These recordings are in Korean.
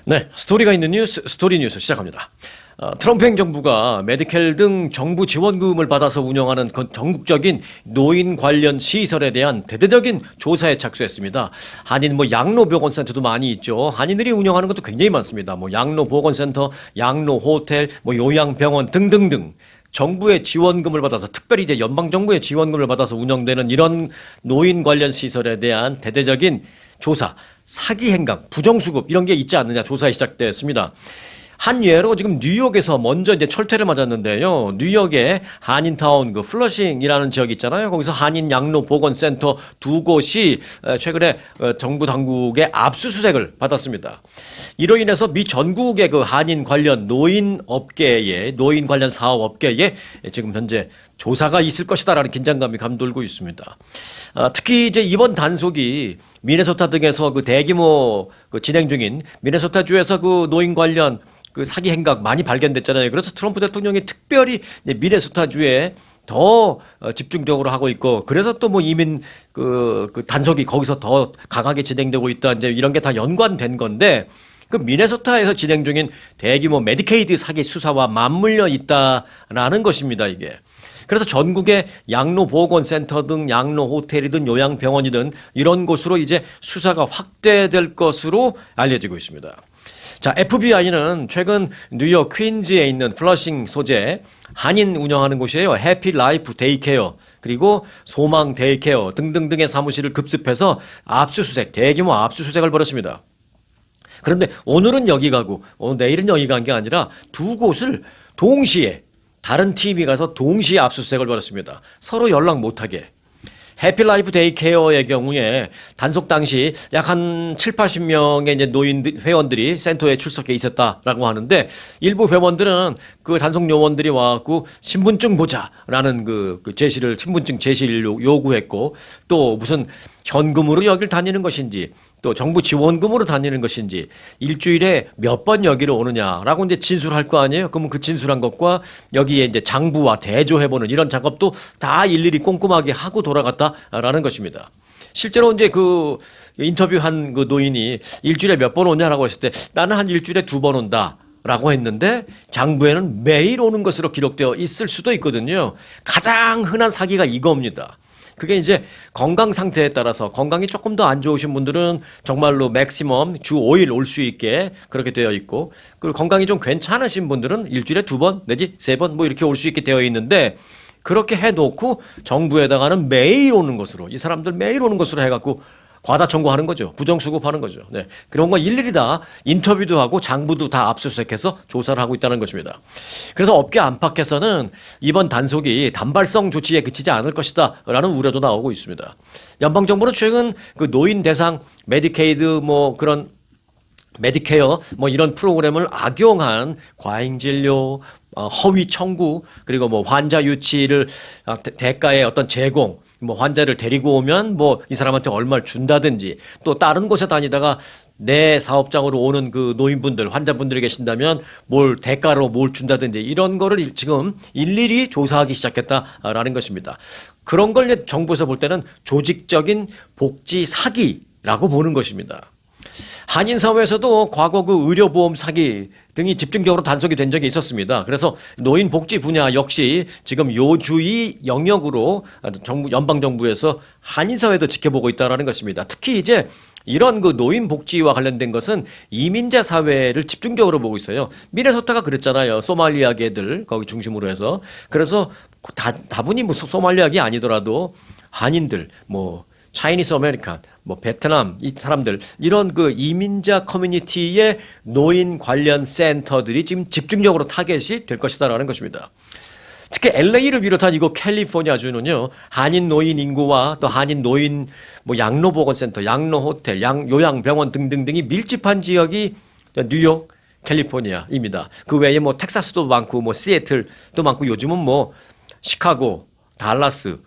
네, 스토리가 있는 뉴스, 스토리 뉴스 시작합니다. 트럼프 행정부가 메디켈 등 정부 지원금을 받아서 운영하는 전국적인 노인 관련 시설에 대한 대대적인 조사에 착수했습니다. 한인 양로보건센터도 많이 있죠. 한인들이 운영하는 것도 굉장히 많습니다. 양로보건센터, 양로호텔, 요양병원 등등등. 정부의 지원금을 받아서 특별히 이제 연방정부의 지원금을 받아서 운영되는 이런 노인 관련 시설에 대한 대대적인 조사, 사기 행각, 부정수급 이런 게 있지 않느냐 조사에 시작되었습니다. 한 예로 지금 뉴욕에서 먼저 이제 철퇴를 맞았는데요. 뉴욕의 한인타운 플러싱이라는 지역이 있잖아요. 거기서 한인 양로보건센터 두 곳이 최근에 정부 당국의 압수수색을 받았습니다. 이로 인해서 미 전국의 한인 관련 노인 관련 사업 업계에 지금 현재 조사가 있을 것이다라는 긴장감이 감돌고 있습니다. 특히 이제 이번 단속이 미네소타 등에서 대규모 진행 중인 미네소타주에서 노인 관련 사기 행각 많이 발견됐잖아요. 그래서 트럼프 대통령이 특별히 미네소타주에 더 집중적으로 하고 있고, 그래서 또 이민 단속이 거기서 더 강하게 진행되고 있다. 이제 이런 게 다 연관된 건데, 미네소타에서 진행 중인 대규모 메디케이드 사기 수사와 맞물려 있다라는 것입니다, 이게. 그래서 전국의 양로보건센터 등 양로호텔이든 요양병원이든 이런 곳으로 이제 수사가 확대될 것으로 알려지고 있습니다. 자, FBI는 최근 뉴욕 퀸즈에 있는 플러싱 소재 한인 운영하는 곳이에요. 해피라이프 데이케어 그리고 소망 데이케어 등등등의 사무실을 급습해서 대규모 압수수색을 벌였습니다. 그런데 오늘은 여기 가고 내일은 여기 간 게 아니라 두 곳을 동시에 다른 팀이 가서 동시에 압수수색을 벌였습니다. 서로 연락 못하게. 해피라이프 데이케어의 경우에 단속 당시 약 한 7, 80명의 이제 노인 회원들이 센터에 출석해 있었다라고 하는데, 일부 회원들은 단속 요원들이 와갖고 신분증 보자라는 신분증 제시를 요구했고, 또 무슨 현금으로 여길 다니는 것인지 또 정부 지원금으로 다니는 것인지 일주일에 몇 번 여기로 오느냐라고 이제 진술할 거 아니에요. 그러면 그 진술한 것과 여기에 이제 장부와 대조해보는 이런 작업도 다 일일이 꼼꼼하게 하고 돌아갔다라는 것입니다. 실제로 이제 인터뷰한 노인이 일주일에 몇 번 오냐라고 했을 때 나는 한 일주일에 2번 온다. 라고 했는데 장부에는 매일 오는 것으로 기록되어 있을 수도 있거든요. 가장 흔한 사기가 이겁니다. 그게 이제 건강 상태에 따라서 건강이 조금 더 안 좋으신 분들은 정말로 맥시멈 주 5일 올 수 있게 그렇게 되어 있고, 그리고 건강이 좀 괜찮으신 분들은 일주일에 2번 내지 3번 이렇게 올 수 있게 되어 있는데, 그렇게 해놓고 정부에다가는 매일 오는 것으로, 이 사람들 매일 오는 것으로 해갖고 과다 청구하는 거죠. 부정수급하는 거죠. 네. 그런 거 일일이 다 인터뷰도 하고 장부도 다 압수수색해서 조사를 하고 있다는 것입니다. 그래서 업계 안팎에서는 이번 단속이 단발성 조치에 그치지 않을 것이다 라는 우려도 나오고 있습니다. 연방정부는 최근 노인 대상 메디케이드 그런 메디케어 이런 프로그램을 악용한 과잉진료, 허위 청구, 그리고 환자 유치를 대가의 어떤 제공, 환자를 데리고 오면 이 사람한테 얼마를 준다든지, 또 다른 곳에 다니다가 내 사업장으로 오는 노인분들, 환자분들이 계신다면 대가로 뭘 준다든지, 이런 거를 지금 일일이 조사하기 시작했다라는 것입니다. 그런 걸 정부에서 볼 때는 조직적인 복지 사기라고 보는 것입니다. 한인사회에서도 과거 의료보험 사기 등이 집중적으로 단속이 된 적이 있었습니다. 그래서 노인복지 분야 역시 지금 요주의 영역으로 연방정부에서 한인사회도 지켜보고 있다는 것입니다. 특히 이제 이런 노인복지와 관련된 것은 이민자 사회를 집중적으로 보고 있어요. 미네소타가 그랬잖아요. 소말리아계들 거기 중심으로 해서. 그래서 다분히 소말리아계 아니더라도 한인들, 차이니스 아메리칸, 베트남 이 사람들, 이런 이민자 커뮤니티의 노인 관련 센터들이 지금 집중적으로 타겟이 될 것이다라는 것입니다. 특히 LA를 비롯한 이곳 캘리포니아주는요, 한인 노인 인구와 또 한인 노인 양로보건센터, 양로호텔, 요양병원 등등등이 밀집한 지역이 뉴욕, 캘리포니아입니다. 그 외에 텍사스도 많고 시애틀도 많고, 요즘은 시카고, 달라스,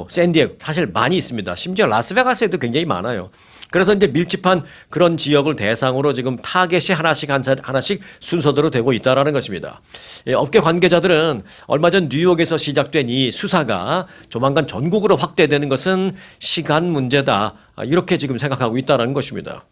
샌디에고 사실 많이 있습니다. 심지어 라스베가스에도 굉장히 많아요. 그래서 이제 밀집한 그런 지역을 대상으로 지금 타겟이 하나씩 순서대로 되고 있다라는 것입니다. 업계 관계자들은 얼마 전 뉴욕에서 시작된 이 수사가 조만간 전국으로 확대되는 것은 시간 문제다, 이렇게 지금 생각하고 있다는 것입니다.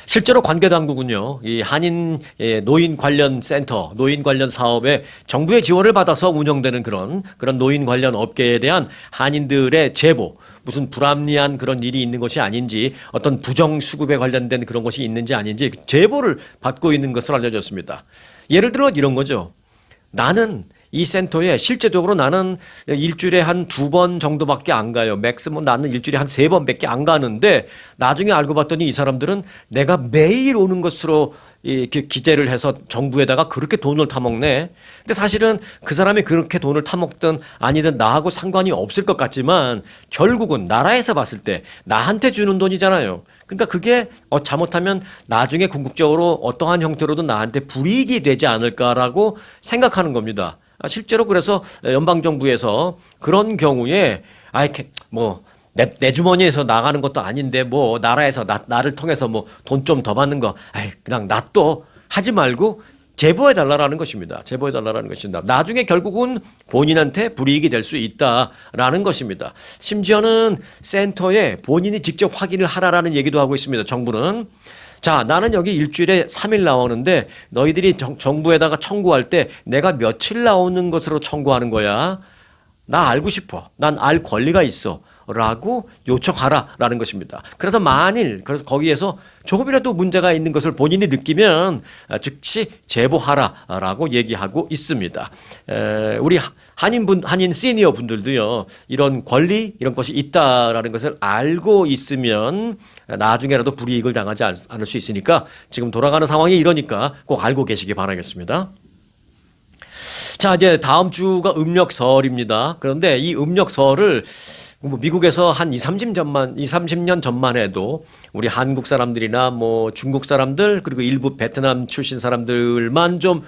실제로 관계 당국은요, 이 한인 노인 관련 센터, 노인 관련 사업에 정부의 지원을 받아서 운영되는 그런 노인 관련 업계에 대한 한인들의 제보, 무슨 불합리한 그런 일이 있는 것이 아닌지, 어떤 부정 수급에 관련된 그런 것이 있는지 아닌지 제보를 받고 있는 것으로 알려졌습니다. 예를 들어 이런 거죠. 나는 이 센터에 실제적으로 나는 일주일에 한 2번 정도밖에 안 가요. 맥스멈 나는 일주일에 한 3번밖에 안 가는데 나중에 알고 봤더니 이 사람들은 내가 매일 오는 것으로 이렇게 기재를 해서 정부에다가 그렇게 돈을 타먹네. 근데 사실은 그 사람이 그렇게 돈을 타먹든 아니든 나하고 상관이 없을 것 같지만 결국은 나라에서 봤을 때 나한테 주는 돈이잖아요. 그러니까 그게 잘못하면 나중에 궁극적으로 어떠한 형태로든 나한테 불이익이 되지 않을까라고 생각하는 겁니다. 실제로 그래서 연방정부에서 그런 경우에 내 주머니에서 나가는 것도 아닌데 뭐 나라에서 나를 통해서 뭐 돈 좀 더 받는 거 그냥 놔둬 하지 말고 제보해달라라는 것입니다. 제보해달라는 것입니다. 나중에 결국은 본인한테 불이익이 될 수 있다라는 것입니다. 심지어는 센터에 본인이 직접 확인을 하라라는 얘기도 하고 있습니다. 정부는. 자, 나는 여기 일주일에 3일 나오는데 너희들이 정부에다가 청구할 때 내가 며칠 나오는 것으로 청구하는 거야. 나 알고 싶어. 난 알 권리가 있어. 라고 요청하라라는 것입니다. 그래서 그래서 거기에서 조금이라도 문제가 있는 것을 본인이 느끼면 즉시 제보하라라고 얘기하고 있습니다. 우리 한인 시니어 분들도요, 이런 권리, 이런 것이 있다라는 것을 알고 있으면 나중에라도 불이익을 당하지 않을 수 있으니까 지금 돌아가는 상황이 이러니까 꼭 알고 계시기 바라겠습니다. 자, 이제 다음 주가 음력설입니다. 그런데 이 음력설을 미국에서 한 30년 전만 해도 우리 한국 사람들이나 뭐 중국 사람들 그리고 일부 베트남 출신 사람들만 좀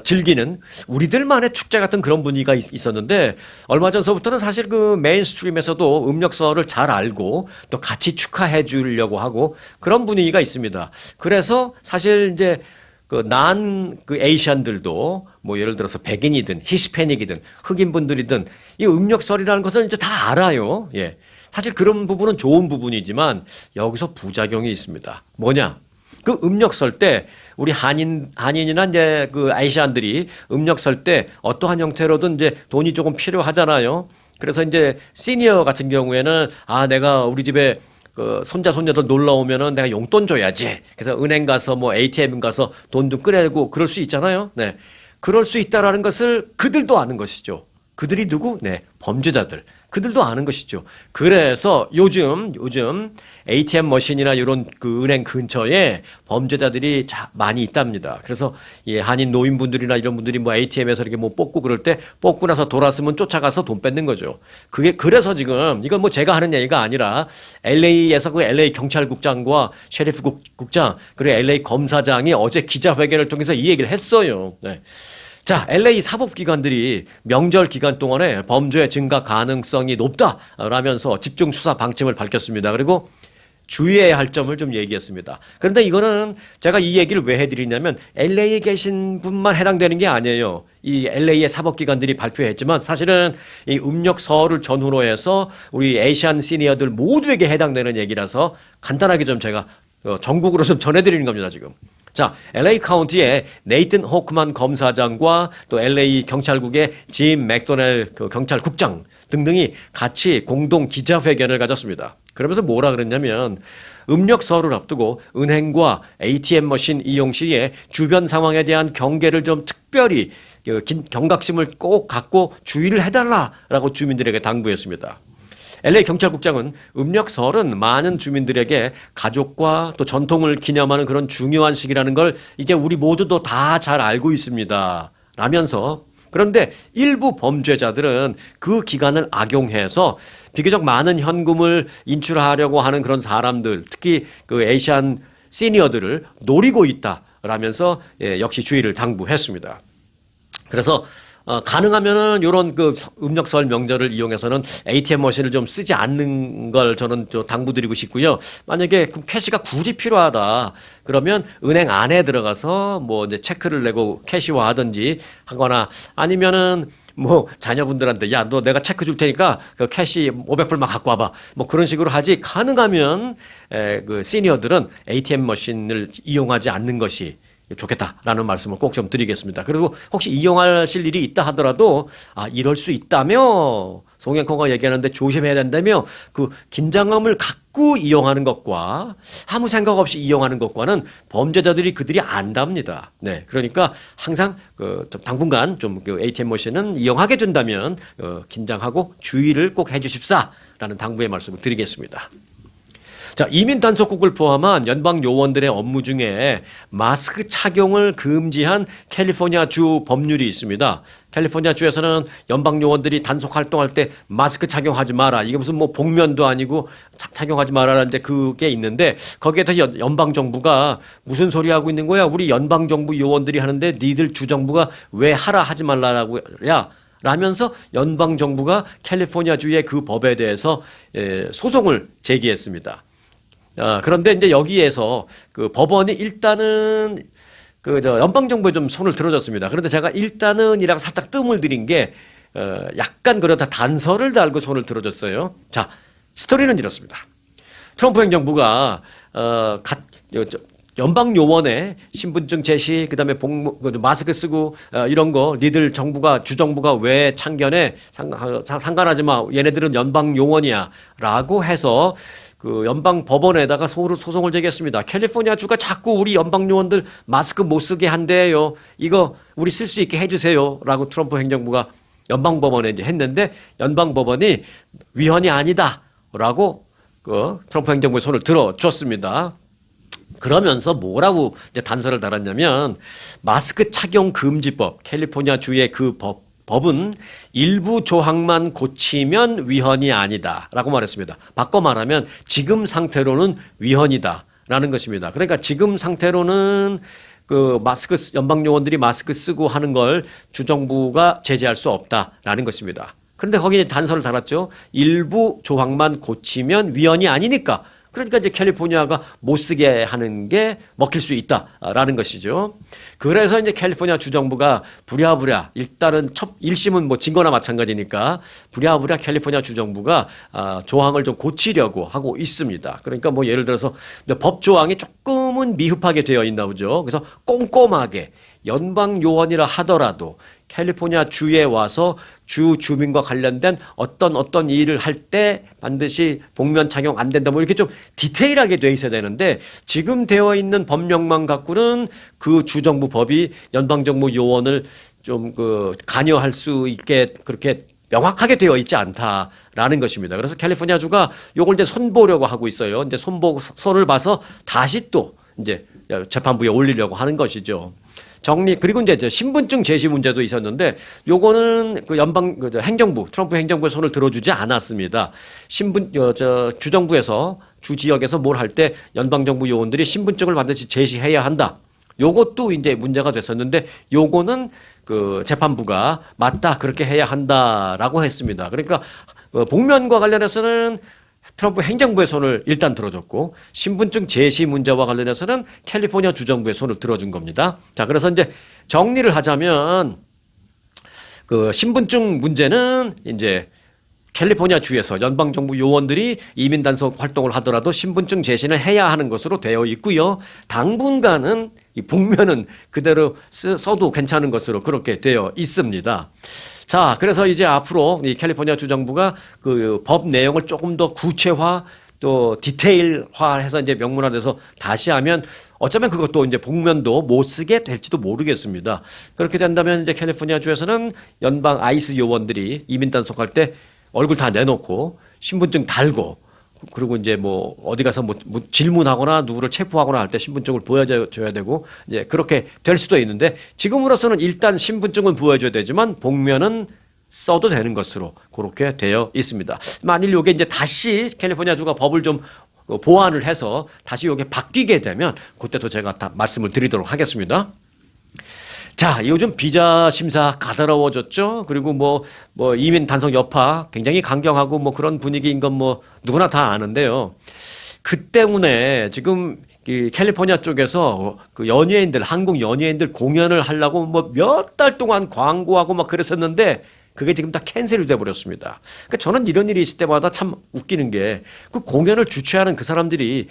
즐기는 우리들만의 축제 같은 그런 분위기가 있었는데 얼마 전서부터는 사실 그 메인스트림에서도 음력설을 잘 알고 또 같이 축하해 주려고 하고 그런 분위기가 있습니다. 그래서 사실 이제 그 에이시안들도 뭐 예를 들어서 백인이든 히스패닉이든 흑인분들이든 이 음력설이라는 것은 이제 다 알아요. 예. 사실 그런 부분은 좋은 부분이지만 여기서 부작용이 있습니다. 뭐냐? 그 음력설 때 우리 한인이나 이제 그 아시안들이 음력설 때 어떠한 형태로든 이제 돈이 조금 필요하잖아요. 그래서 이제 시니어 같은 경우에는 내가 우리 집에 그 손자 손녀들 놀러 오면은 내가 용돈 줘야지. 그래서 은행 가서 뭐 ATM 가서 돈 좀 꺼내고 그럴 수 있잖아요. 네. 그럴 수 있다라는 것을 그들도 아는 것이죠. 그들이 누구? 네. 범죄자들. 그들도 아는 것이죠. 그래서 요즘 ATM 머신이나 이런 그 은행 근처에 범죄자들이 많이 있답니다. 그래서 한인 노인분들이나 이런 분들이 뭐 ATM에서 이렇게 뭐 뽑고 그럴 때 뽑고 나서 돌았으면 쫓아가서 돈 뺏는 거죠. 그래서 지금 이건 뭐 제가 하는 얘기가 아니라 LA에서 그 LA 경찰국장과 셰리프 국장 그리고 LA 검사장이 어제 기자회견을 통해서 이 얘기를 했어요. 네. 자, LA 사법기관들이 명절 기간 동안에 범죄 증가 가능성이 높다라면서 집중 수사 방침을 밝혔습니다. 그리고 주의해야 할 점을 좀 얘기했습니다. 그런데 이거는 제가 이 얘기를 왜 해드리냐면 LA에 계신 분만 해당되는 게 아니에요. 이 LA의 사법기관들이 발표했지만 사실은 이 음력설을 전후로 해서 우리 에이시안 시니어들 모두에게 해당되는 얘기라서 간단하게 좀 제가 전국으로 좀 전해드리는 겁니다, 지금. 자, LA 카운티의 네이튼 호크만 검사장과 또 LA 경찰국의 짐 맥도넬 그 경찰국장 등등이 같이 공동 기자회견을 가졌습니다. 그러면서 뭐라 그랬냐면 음력설을 앞두고 은행과 ATM 머신 이용 시에 주변 상황에 대한 경계를 좀 특별히 경각심을 꼭 갖고 주의를 해달라라고 주민들에게 당부했습니다. LA 경찰국장은 음력설은 많은 주민들에게 가족과 또 전통을 기념하는 그런 중요한 시기라는 걸 이제 우리 모두도 다 잘 알고 있습니다. 라면서 그런데 일부 범죄자들은 그 기간을 악용해서 비교적 많은 현금을 인출하려고 하는 그런 사람들, 특히 그 에이시안 시니어들을 노리고 있다라면서 역시 주의를 당부했습니다. 그래서 가능하면은 요런 그 음력설 명절을 이용해서는 ATM 머신을 좀 쓰지 않는 걸 저는 좀 당부드리고 싶고요. 만약에 캐시가 굳이 필요하다 그러면 은행 안에 들어가서 뭐 이제 체크를 내고 캐시화 하든지 하거나 아니면은 뭐 자녀분들한테 야, 너 내가 체크 줄 테니까 그 캐시 500불만 갖고 와봐. 뭐 그런 식으로 하지. 가능하면 그 시니어들은 ATM 머신을 이용하지 않는 것이 좋겠다라는 말씀을 꼭 좀 드리겠습니다. 그리고 혹시 이용하실 일이 있다 하더라도 이럴 수 있다며 송영코가 얘기하는데 조심해야 된다며 그 긴장감을 갖고 이용하는 것과 아무 생각 없이 이용하는 것과는 범죄자들이 그들이 안답니다. 네, 그러니까 항상 좀 당분간 좀 그 ATM 머신은 이용하게 된다면 긴장하고 주의를 꼭 해주십사라는 당부의 말씀을 드리겠습니다. 자, 이민 단속국을 포함한 연방 요원들의 업무 중에 마스크 착용을 금지한 캘리포니아 주 법률이 있습니다. 캘리포니아 주에서는 연방 요원들이 단속 활동할 때 마스크 착용하지 마라. 이게 무슨 뭐 복면도 아니고 착용하지 마라라는 이제 그게 있는데 거기에 대해서 연방 정부가 무슨 소리 하고 있는 거야? 우리 연방 정부 요원들이 하는데 니들 주 정부가 왜 하라 하지 말라라고야? 라면서 연방 정부가 캘리포니아 주의 그 법에 대해서 소송을 제기했습니다. 그런데 이제 여기에서 그 법원이 일단은 연방 정부에 좀 손을 들어줬습니다. 그런데 제가 일단은이라고 살짝 뜸을 들인 게 약간 그러다 단서를 달고 손을 들어줬어요. 자, 스토리는 이렇습니다. 트럼프 행정부가 연방 요원의 신분증 제시, 그다음에 마스크 쓰고 이런 거 니들 정부가 주 정부가 왜 참견해? 상관하지 마. 얘네들은 연방 요원이야라고 해서 그 연방 법원에다가 소송을 제기했습니다. 캘리포니아 주가 자꾸 우리 연방 요원들 마스크 못 쓰게 한대요. 이거 우리 쓸 수 있게 해주세요라고 트럼프 행정부가 연방 법원에 이제 했는데 연방 법원이 위헌이 아니다라고 트럼프 행정부의 손을 들어줬습니다. 그러면서 뭐라고 이제 단서를 달았냐면 마스크 착용 금지법, 캘리포니아 주의 그 법은 일부 조항만 고치면 위헌이 아니다라고 말했습니다. 바꿔 말하면 지금 상태로는 위헌이다라는 것입니다. 그러니까 지금 상태로는 그 연방 요원들이 마스크 쓰고 하는 걸 주정부가 제재할 수 없다라는 것입니다. 그런데 거기에 단서를 달았죠. 일부 조항만 고치면 위헌이 아니니까. 그러니까 이제 캘리포니아가 못 쓰게 하는 게 먹힐 수 있다라는 것이죠. 그래서 이제 캘리포니아 주정부가 부랴부랴 일단은 첫 1심은 뭐 증거나 마찬가지니까 부랴부랴 캘리포니아 주정부가 조항을 좀 고치려고 하고 있습니다. 그러니까 뭐 예를 들어서 법 조항이 조금은 미흡하게 되어 있나 보죠. 그래서 꼼꼼하게 연방 요원이라 하더라도 캘리포니아 주에 와서 주 주민과 관련된 어떤 일을 할 때 반드시 복면 착용 안 된다 뭐 이렇게 좀 디테일하게 돼 있어야 되는데 지금 되어 있는 법령만 갖고는 그 주정부 법이 연방정부 요원을 좀 관여할 수 있게 그렇게 명확하게 되어 있지 않다라는 것입니다. 그래서 캘리포니아 주가 요걸 이제 손보려고 하고 있어요. 이제 손을 봐서 다시 또 이제 재판부에 올리려고 하는 것이죠. 그리고 이제 신분증 제시 문제도 있었는데 요거는 그 행정부, 트럼프 행정부의 손을 들어주지 않았습니다. 주정부에서, 주 지역에서 뭘 할 때 연방정부 요원들이 신분증을 반드시 제시해야 한다. 요것도 이제 문제가 됐었는데 요거는 그 재판부가 맞다, 그렇게 해야 한다라고 했습니다. 그러니까 복면과 관련해서는 트럼프 행정부의 손을 일단 들어줬고 신분증 제시 문제와 관련해서는 캘리포니아 주정부의 손을 들어준 겁니다. 자, 그래서 이제 정리를 하자면 그 신분증 문제는 이제 캘리포니아 주에서 연방정부 요원들이 이민 단속 활동을 하더라도 신분증 제시는 해야 하는 것으로 되어 있고요. 당분간은 이 복면은 그대로 써도 괜찮은 것으로 그렇게 되어 있습니다. 자, 그래서 이제 앞으로 이 캘리포니아 주정부가 그 법 내용을 조금 더 구체화 또 디테일화해서 이제 명문화돼서 다시 하면 어쩌면 그것도 이제 복면도 못 쓰게 될지도 모르겠습니다. 그렇게 된다면 이제 캘리포니아 주에서는 연방 아이스 요원들이 이민 단속할 때 얼굴 다 내놓고 신분증 달고 그리고 이제 뭐 어디 가서 뭐 질문하거나 누구를 체포하거나 할 때 신분증을 보여줘야 되고 이제 그렇게 될 수도 있는데 지금으로서는 일단 신분증은 보여줘야 되지만 복면은 써도 되는 것으로 그렇게 되어 있습니다. 만일 이게 이제 다시 캘리포니아 주가 법을 좀 보완을 해서 다시 이게 바뀌게 되면 그때도 제가 다 말씀을 드리도록 하겠습니다. 자, 요즘 비자 심사 까다로워졌죠. 그리고 뭐 이민 단속 여파 굉장히 강경하고 뭐 그런 분위기인 건 뭐 누구나 다 아는데요. 그 때문에 지금 이 캘리포니아 쪽에서 그 한국 연예인들 공연을 하려고 뭐 몇 달 동안 광고하고 막 그랬었는데 그게 지금 다 캔슬이 돼버렸습니다. 그러니까 저는 이런 일이 있을 때마다 참 웃기는 게 그 공연을 주최하는 그 사람들이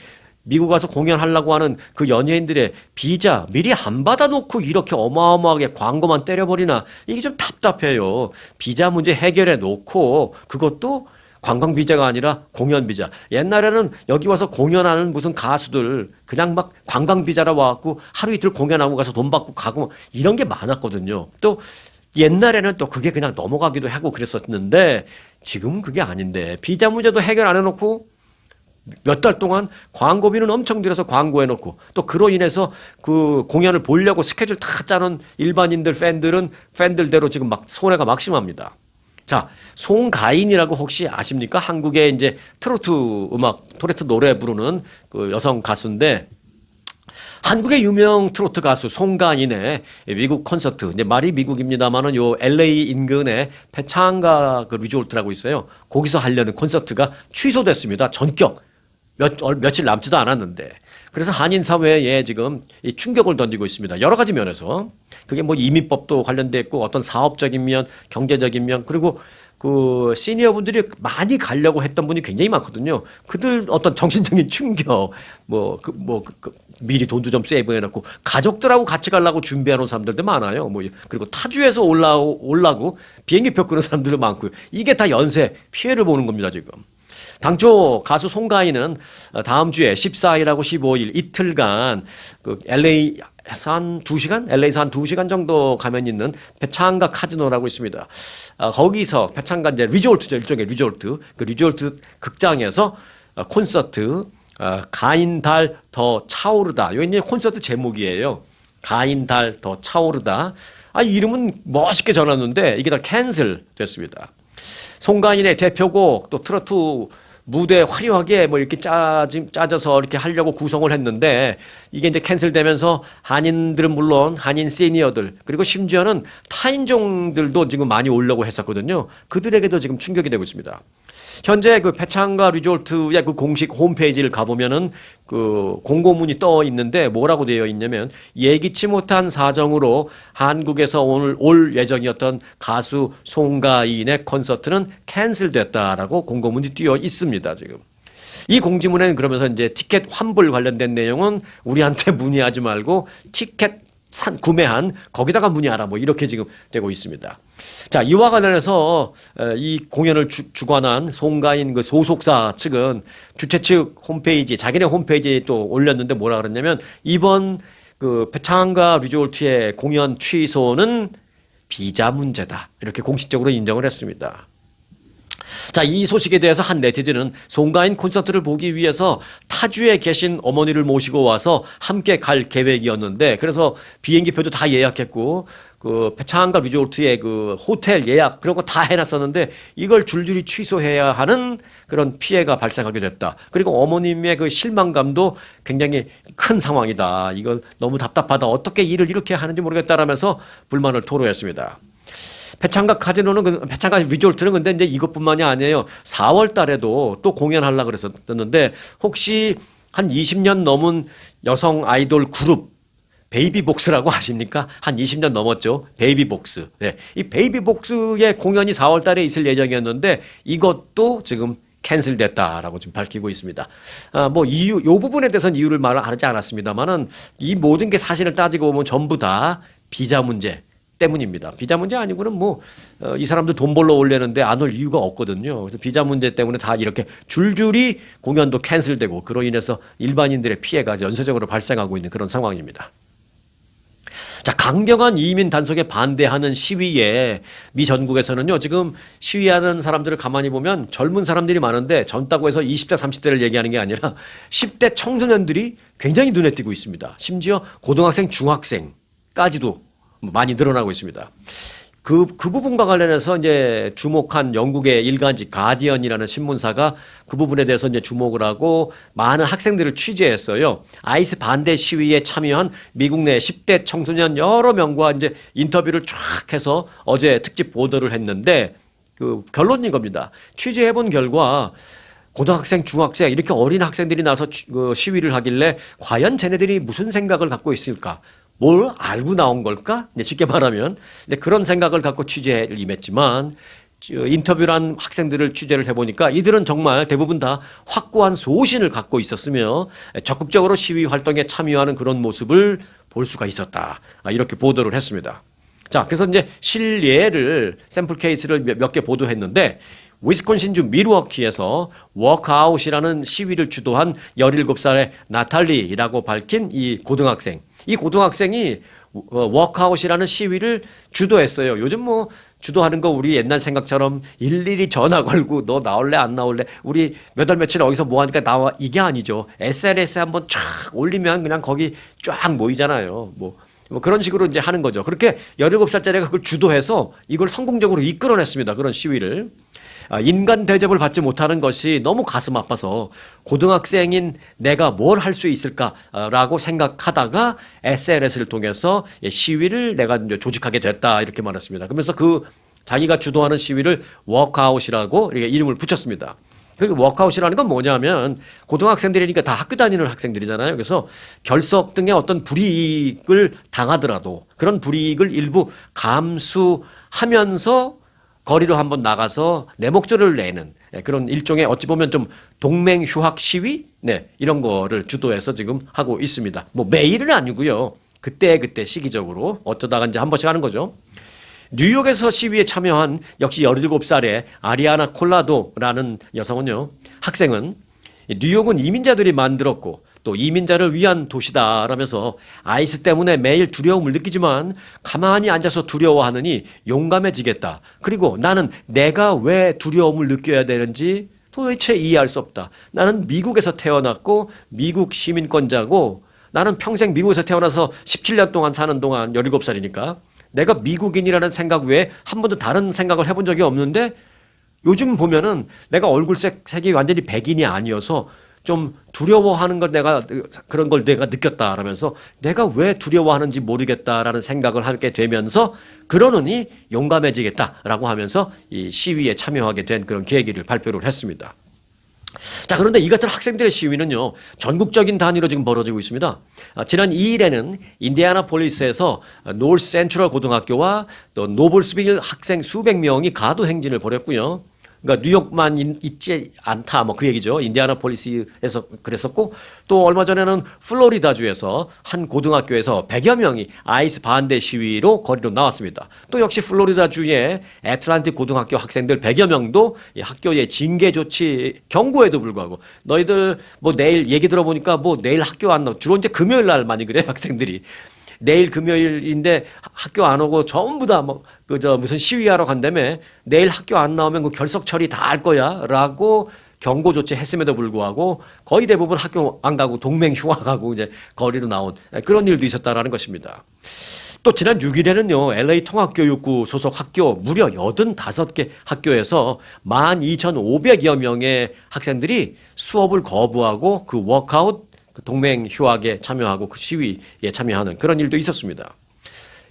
미국 가서 공연하려고 하는 그 연예인들의 비자 미리 안 받아놓고 이렇게 어마어마하게 광고만 때려버리나 이게 좀 답답해요. 비자 문제 해결해 놓고 그것도 관광 비자가 아니라 공연 비자. 옛날에는 여기 와서 공연하는 무슨 가수들 그냥 막 관광 비자라 와갖고 하루 이틀 공연하고 가서 돈 받고 가고 이런 게 많았거든요. 또 옛날에는 또 그게 그냥 넘어가기도 하고 그랬었는데 지금은 그게 아닌데 비자 문제도 해결 안 해놓고 몇 달 동안 광고비는 엄청 들여서 광고해놓고 또 그로 인해서 그 공연을 보려고 스케줄 다 짜는 일반인들 팬들은 팬들대로 지금 막 손해가 막심합니다. 자, 송가인이라고 혹시 아십니까? 한국의 이제 트로트 음악, 트로트 노래 부르는 그 여성 가수인데 한국의 유명 트로트 가수 송가인의 미국 콘서트, 이제 말이 미국입니다만은 요 LA 인근에 페창가 그 리조트라고 있어요. 거기서 하려는 콘서트가 취소됐습니다. 전격. 며칠 남지도 않았는데. 그래서 한인 사회에 지금 이 충격을 던지고 있습니다. 여러 가지 면에서. 그게 뭐 이민법도 관련돼 있고 어떤 사업적인 면, 경제적인 면, 그리고 그 시니어 분들이 많이 가려고 했던 분이 굉장히 많거든요. 그들 어떤 정신적인 충격, 미리 돈도 좀 세이브해놓고 가족들하고 같이 가려고 준비해놓은 사람들도 많아요. 그리고 타주에서 올라고 비행기표 끊은 사람들도 많고요. 이게 다 연쇄 피해를 보는 겁니다, 지금. 당초 가수 송가인은 다음 주에 14일하고 15일 이틀간 그 LA에서 한 2시간? LA에서 한 2시간 정도 가면 있는 페창가 카지노라고 있습니다. 거기서 페창가 이제 리조트죠. 일종의 리조트. 그 리조트 극장에서 콘서트 가인 달 더 차오르다. 요 이제 콘서트 제목이에요. 가인 달 더 차오르다. 이름은 멋있게 전했는데 이게 다 캔슬 됐습니다. 송가인의 대표곡 또 트로트 무대 화려하게 뭐 이렇게 짜져서 이렇게 하려고 구성을 했는데 이게 이제 캔슬되면서 한인들은 물론 한인 시니어들 그리고 심지어는 타인종들도 지금 많이 오려고 했었거든요. 그들에게도 지금 충격이 되고 있습니다. 현재 그 페창가 리조트의 그 공식 홈페이지를 가보면은 그 공고문이 떠 있는데 뭐라고 되어 있냐면 예기치 못한 사정으로 한국에서 올 예정이었던 가수 송가인의 콘서트는 캔슬됐다라고 공고문이 띄어 있습니다, 지금. 이 공지문에는 그러면서 이제 티켓 환불 관련된 내용은 우리한테 문의하지 말고 티켓 구매한 거기다가 문의하라 뭐 이렇게 지금 되고 있습니다. 자, 이와 관련해서 이 공연을 주관한 송가인 그 소속사 측은 주최 측 홈페이지 자기네 홈페이지에 또 올렸는데 뭐라 그랬냐면 이번 그 페창가 리조트의 공연 취소는 비자 문제다 이렇게 공식적으로 인정을 했습니다. 자, 이 소식에 대해서 한 네티즌은 송가인 콘서트를 보기 위해서 타주에 계신 어머니를 모시고 와서 함께 갈 계획이었는데 그래서 비행기표도 다 예약했고 그 페창가 리조트의 그 호텔 예약 그런 거 다 해놨었는데 이걸 줄줄이 취소해야 하는 그런 피해가 발생하게 됐다. 그리고 어머님의 그 실망감도 굉장히 큰 상황이다. 이건 너무 답답하다. 어떻게 일을 이렇게 하는지 모르겠다라면서 불만을 토로했습니다. 페창가 카지노는 페창가 리조트는 근데 이제 이것뿐만이 아니에요. 4월 달에도 또 공연하려고 그랬었는데 혹시 한 20년 넘은 여성 아이돌 그룹 베이비복스라고 아십니까? 한 20년 넘었죠. 베이비복스. 네. 이 베이비복스의 공연이 4월 달에 있을 예정이었는데 이것도 지금 캔슬됐다라고 지금 밝히고 있습니다. 요 부분에 대해서는 이유를 말하지 않았습니다만은 이 모든 게 사실을 따지고 보면 전부 다 비자 문제 때문입니다. 비자 문제 아니고는 이 사람들 돈 벌러 올려는데 안 올 이유가 없거든요. 그래서 비자 문제 때문에 다 이렇게 줄줄이 공연도 캔슬되고 그로 인해서 일반인들의 피해가 연쇄적으로 발생하고 있는 그런 상황입니다. 자, 강경한 이민 단속에 반대하는 시위에 미 전국에서는요, 지금 시위하는 사람들을 가만히 보면 젊은 사람들이 많은데 젊다고 해서 20대, 30대를 얘기하는 게 아니라 10대 청소년들이 굉장히 눈에 띄고 있습니다. 심지어 고등학생, 중학생까지도 많이 늘어나고 있습니다. 그 부분과 관련해서 이제 주목한 영국의 일간지 가디언이라는 신문사가 그 부분에 대해서 이제 주목을 하고 많은 학생들을 취재했어요. 아이스 반대 시위에 참여한 미국 내 10대 청소년 여러 명과 이제 인터뷰를 쫙 해서 어제 특집 보도를 했는데 그 결론인 겁니다. 취재해본 결과 고등학생, 중학생 이렇게 어린 학생들이 나서 시위를 하길래 과연 쟤네들이 무슨 생각을 갖고 있을까? 뭘 알고 나온 걸까? 이제 쉽게 말하면 그런 생각을 갖고 취재를 임했지만 인터뷰한 학생들을 취재를 해보니까 이들은 정말 대부분 다 확고한 소신을 갖고 있었으며 적극적으로 시위 활동에 참여하는 그런 모습을 볼 수가 있었다. 이렇게 보도를 했습니다. 자, 그래서 이제 실예를 샘플 케이스를 몇 개 보도했는데 위스콘신주 밀워키에서 워크아웃이라는 시위를 주도한 17살의 나탈리라고 밝힌 이 고등학생. 이 고등학생이 워크아웃이라는 시위를 주도했어요. 요즘 뭐 주도하는 거 우리 옛날 생각처럼 일일이 전화 걸고 너 나올래 안 나올래 우리 몇 월 며칠 어디서 뭐 하니까 나와 이게 아니죠. SNS에 한번 쫙 올리면 그냥 거기 쫙 모이잖아요. 뭐 그런 식으로 이제 하는 거죠. 그렇게 17살짜리가 그걸 주도해서 이걸 성공적으로 이끌어냈습니다. 그런 시위를. 인간 대접을 받지 못하는 것이 너무 가슴 아파서 고등학생인 내가 뭘 할 수 있을까라고 생각하다가 SNS를 통해서 시위를 내가 이제 조직하게 됐다 이렇게 말했습니다. 그러면서 그 자기가 주도하는 시위를 워크아웃이라고 이렇게 이름을 붙였습니다. 그 워크아웃이라는 건 뭐냐면 고등학생들이니까 다 학교 다니는 학생들이잖아요. 그래서 결석 등의 어떤 불이익을 당하더라도 그런 불이익을 일부 감수하면서 거리로 한번 나가서 내 목소리를 내는 그런 일종의 어찌 보면 좀 동맹휴학 시위? 네, 이런 거를 주도해서 지금 하고 있습니다. 뭐 매일은 아니고요. 그때 시기적으로 어쩌다가 이제 한 번씩 하는 거죠. 뉴욕에서 시위에 참여한 역시 17살의 아리아나 콜라도라는 여성은요. 학생은 뉴욕은 이민자들이 만들었고 또 이민자를 위한 도시다라면서 아이스 때문에 매일 두려움을 느끼지만 가만히 앉아서 두려워하느니 용감해지겠다. 그리고 나는 내가 왜 두려움을 느껴야 되는지 도대체 이해할 수 없다. 나는 미국에서 태어났고 미국 시민권자고 나는 평생 미국에서 태어나서 17년 동안 사는 동안 17살이니까 내가 미국인이라는 생각 외에 한 번도 다른 생각을 해본 적이 없는데 요즘 보면은 내가 얼굴색이 완전히 백인이 아니어서 좀 두려워하는 걸 그런 걸 내가 느꼈다라면서 내가 왜 두려워하는지 모르겠다라는 생각을 하게 되면서 그러느니 용감해지겠다라고 하면서 이 시위에 참여하게 된 그런 계기를 발표를 했습니다. 자, 그런데 이 같은 학생들의 시위는요, 전국적인 단위로 지금 벌어지고 있습니다. 지난 2일에는 인디애나폴리스에서 노스 센트럴 고등학교와 또 노블스빌 학생 수백 명이 가도 행진을 벌였고요. 그러니까 뉴욕만 있지 않다 뭐 그 얘기죠. 인디애나폴리스에서 그랬었고 또 얼마 전에는 플로리다주에서 한 고등학교에서 100여 명이 아이스 반대 시위로 거리로 나왔습니다. 또 역시 플로리다주의 애틀랜틱 고등학교 학생들 100여 명도 학교의 징계 조치 경고에도 불구하고 너희들 뭐 내일 얘기 들어보니까 뭐 내일 학교 안 나와 주로 이제 금요일 날 많이 그래 학생들이 내일 금요일인데 학교 안 오고 전부 다 뭐 무슨 시위하러 간다며 내일 학교 안 나오면 그 결석 처리 다 할 거야라고 경고 조치 했음에도 불구하고 거의 대부분 학교 안 가고 동맹 휴학하고 이제 거리로 나온 그런 일도 있었다라는 것입니다. 또 지난 6일에는요, LA 통합교육부 소속 학교 무려 85개 학교에서 12,500여 명의 학생들이 수업을 거부하고 그 워크아웃 그 동맹 휴학에 참여하고 그 시위에 참여하는 그런 일도 있었습니다.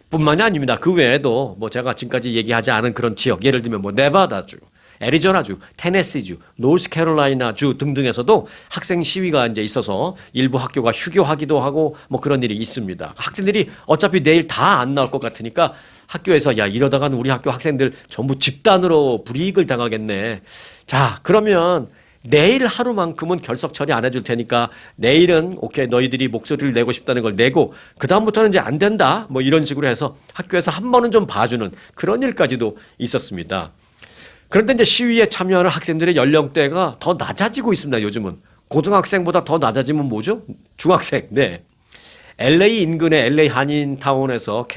뿐만이 아닙니다. 그 외에도 뭐 제가 지금까지 얘기하지 않은 그런 지역, 예를 들면 뭐 네바다주, 애리조나주, 테네시주, 노스캐롤라이나주 등등에서도 학생 시위가 이제 있어서 일부 학교가 휴교하기도 하고 뭐 그런 일이 있습니다. 학생들이 어차피 내일 다 안 나올 것 같으니까 학교에서 야 이러다가는 우리 학교 학생들 전부 집단으로 불이익을 당하겠네. 자, 그러면 내일 하루만큼은 결석 처리 안 해줄 테니까 내일은 오케이 너희들이 목소리를 내고 싶다는 걸 내고 그다음부터는 이제 안 된다 뭐 이런 식으로 해서 학교에서 한 번은 좀 봐주는 그런 일까지도 있었습니다. 그런데 이제 시위에 참여하는 학생들의 연령대가 더 낮아지고 있습니다. 요즘은 고등학생보다 더 낮아지면 뭐죠? 중학생. 네. LA 인근의 LA 한인타운에서